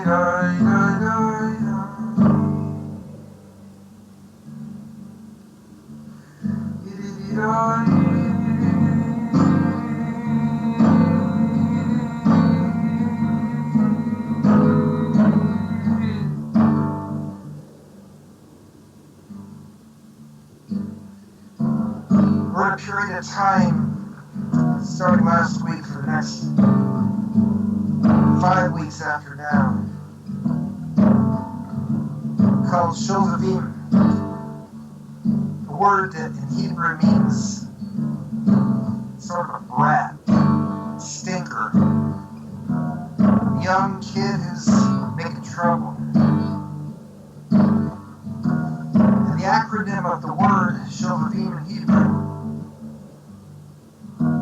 We're in a period of time starting last week for the next 5 weeks after now, called Shovavim, a word that in Hebrew means sort of a brat, stinker, a young kid who's making trouble. And the acronym of the word Shovavim in Hebrew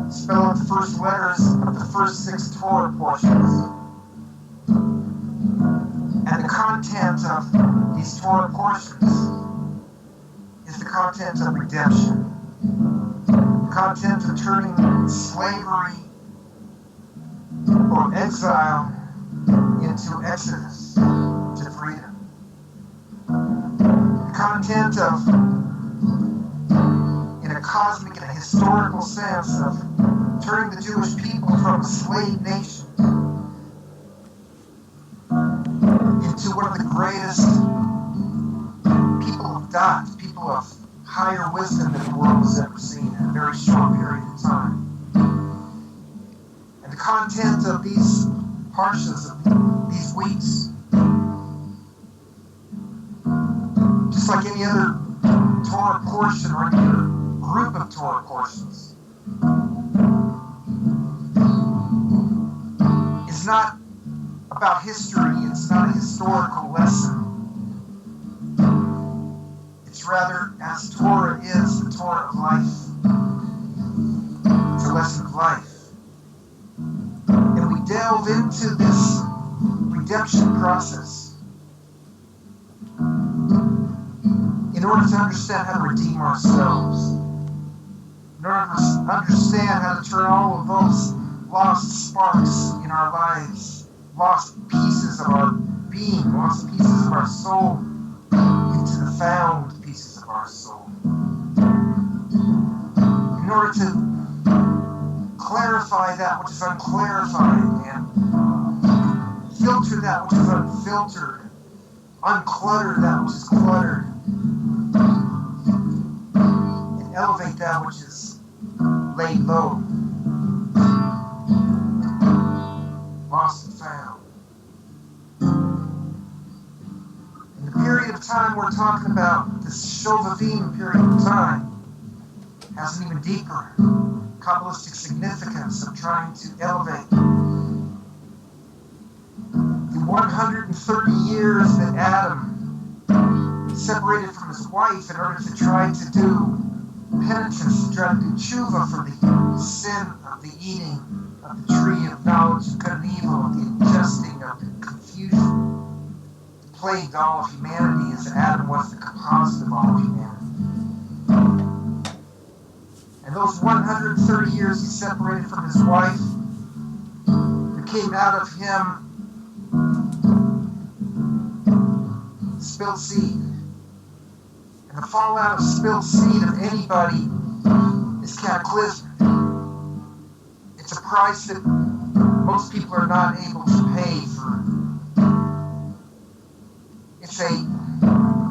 spell out the first letters of the first 6 Torah portions. And the content of these Torah portions is the content of redemption. The content of turning slavery or exile into exodus, to freedom. The content of, in a cosmic and a historical sense, of turning the Jewish people from a slave nation into one of the greatest people of dot, people of higher wisdom that the world has ever seen in a very short period of time. And the content of these parshas, of these weeks, just like any other Torah portion or any other group of Torah portions, it's not about history, it's not a historical lesson. It's rather, as Torah is, the Torah of life. It's a lesson of life. And we delve into this redemption process in order to understand how to redeem ourselves, in order to understand how to turn all of those lost sparks in our lives, lost pieces of our being, lost pieces of our soul, into the found pieces of our soul. In order to clarify that which is unclarified and filter that which is unfiltered, unclutter that which is cluttered, and elevate that which is laid low, lost and found. In the period of time we're talking about, this Shovavim period of time, has an even deeper Kabbalistic significance of trying to elevate the 130 years that Adam separated from his wife in order to try to do penitence, to try to do tshuva for the sin of the eating of the tree of knowledge of good and evil, of the ingesting of the confusion that plagued all of humanity, as Adam was the composite of all of humanity. And those 130 years he separated from his wife, there came out of him spilled seed. And the fallout of spilled seed of anybody is cataclysmic. It's a price that most people are not able to pay for. It's a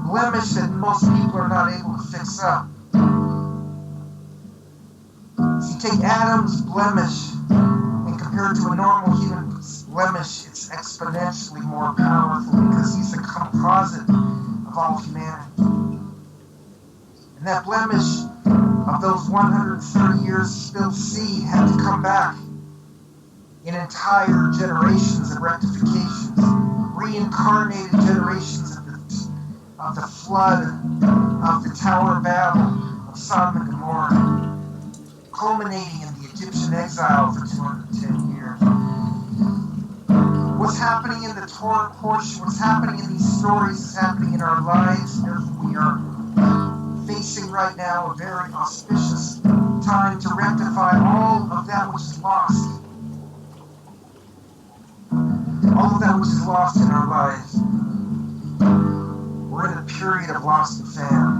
blemish that most people are not able to fix up. If you take Adam's blemish and compare it to a normal human's blemish, it's exponentially more powerful because he's the composite of all humanity. And that blemish of those 130 years of spilled seed had to come back in entire generations of rectifications, reincarnated generations of the flood, of the Tower of Babel, of Sodom and Gomorrah, culminating in the Egyptian exile for 210 years. What's happening in the Torah portion, what's happening in these stories is happening in our lives. Therefore, we are facing right now a very auspicious time to rectify all of that which is lost. all of that which is lost in our lives. We're in a period of lost and found.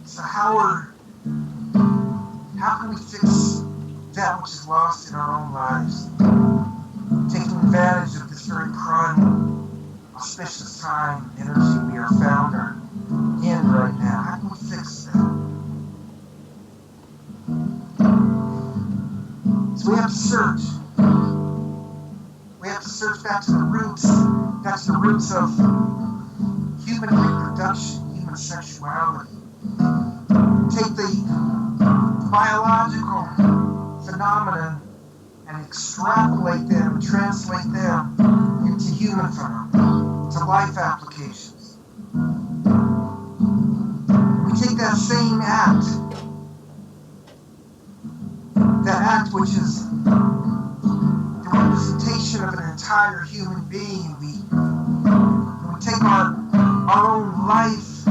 So how can we fix that which is lost in our own lives? Taking advantage of this very prime, auspicious time, energy we are found in right now. How can we fix that? So we have to search. We have to search back to the roots. That's the roots of human reproduction, human sexuality. Take the biological phenomenon and extrapolate them, translate them into human phenomena, to life applications. We take that same act, that act which is the representation of an entire human being. We take our own life,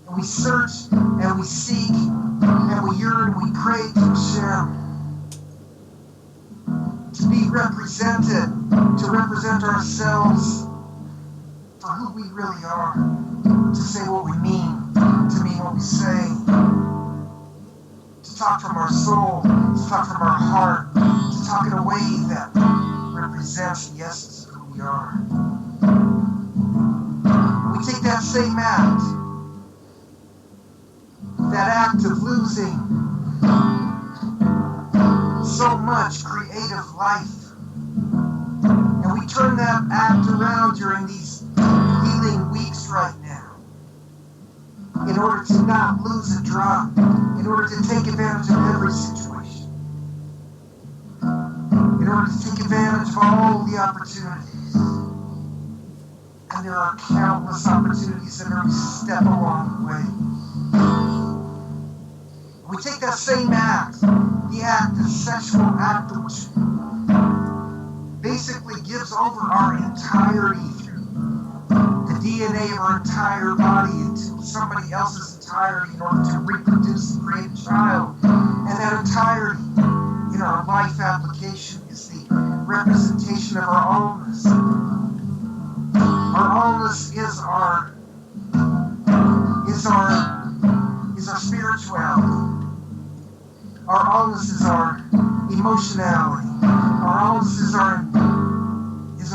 and we search, and we seek, and we yearn, we pray to Hashem to be represented, to represent ourselves for who we really are, to say what we mean, to mean what we say, to talk from our soul, to talk from our heart, to talk in a way that represents the essence of who we are. We take that same act, that act of losing so much creative life, and we turn that act around during these healing weeks right now in order to not lose a drop, in order to take advantage of every situation, in order to take advantage of all the opportunities. And there are countless opportunities at every step along the way. We take that same act, the act, the sexual act, which basically gives over our entirety through the DNA of our entire body into somebody else's entirety in order to reproduce and create a child. And that entirety in our life application is the representation of our allness. Our allness is our spirituality. Our allness is our emotionality. Our allness is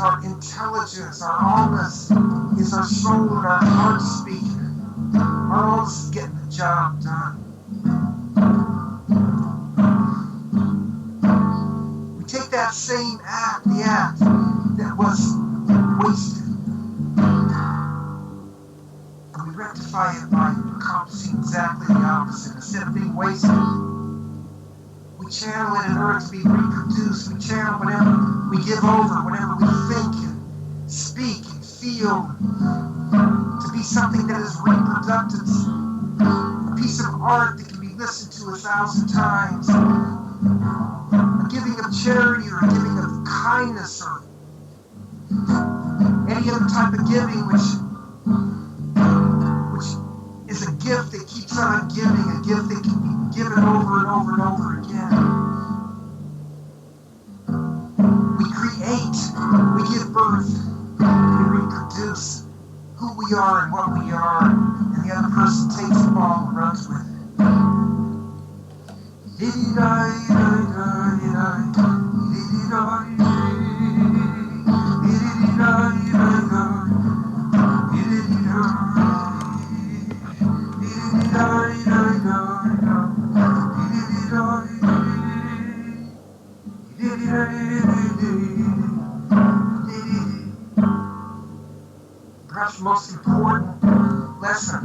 our intelligence. Our allness is our soul and our heart speaking. Our allness is getting the job done. We take that same act, the act that was wasted, and we rectify it by accomplishing exactly the opposite. Instead of being wasted, we channel it in order to be reproduced. We channel whatever we give over, whatever we think and speak and feel, to be something that is reproductive, a piece of art that can be listened to 1,000 times, a giving of charity or a giving of kindness or any other type of giving which is a gift that keeps on giving, a gift that can be given over and over and over again. We create, we give birth, we reproduce who we are and what we are, and the other person takes the ball and runs with it. Perhaps the most important lesson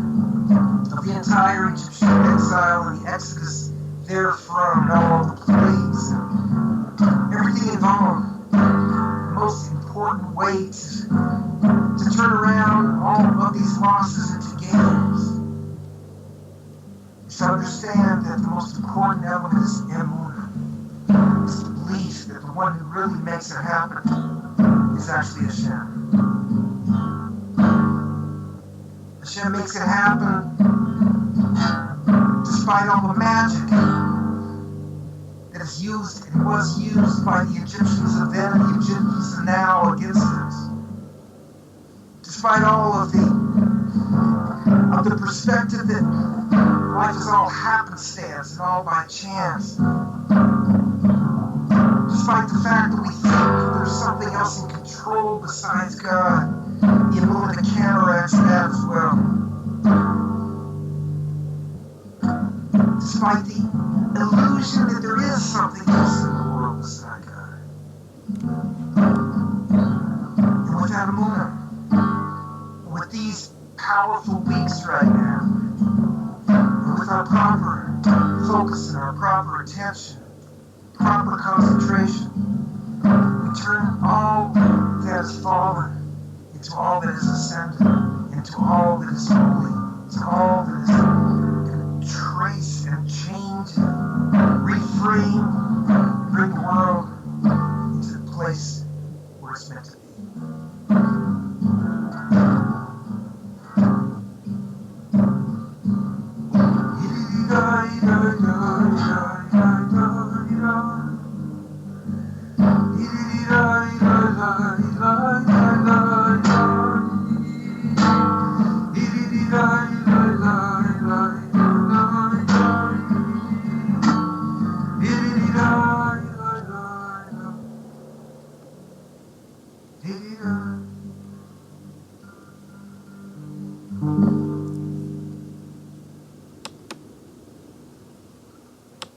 of the entire Egyptian exile and the exodus therefrom, and all the plagues and everything involved, the most important way to turn around all of these losses into gains should understand that the most important element is emunah. It's the belief that the one who really makes it happen is actually Hashem. Hashem makes it happen despite all the magic that is used and was used by the Egyptians of then and the Egyptians of now against us. Despite all of the perspective that life is all happenstance and all by chance. Despite the fact that we think there's something else in control besides God, the emunah counteracts that as well. Despite the illusion that there is something else in the world beside God. And with that emunah, with these powerful weeks right now, and with our proper focus and our proper attention, proper concentration, we turn all that is fallen into all that is ascended, into all that is holy, into all that is going to trace and change and reframe, bring the world into the place where it's meant to be.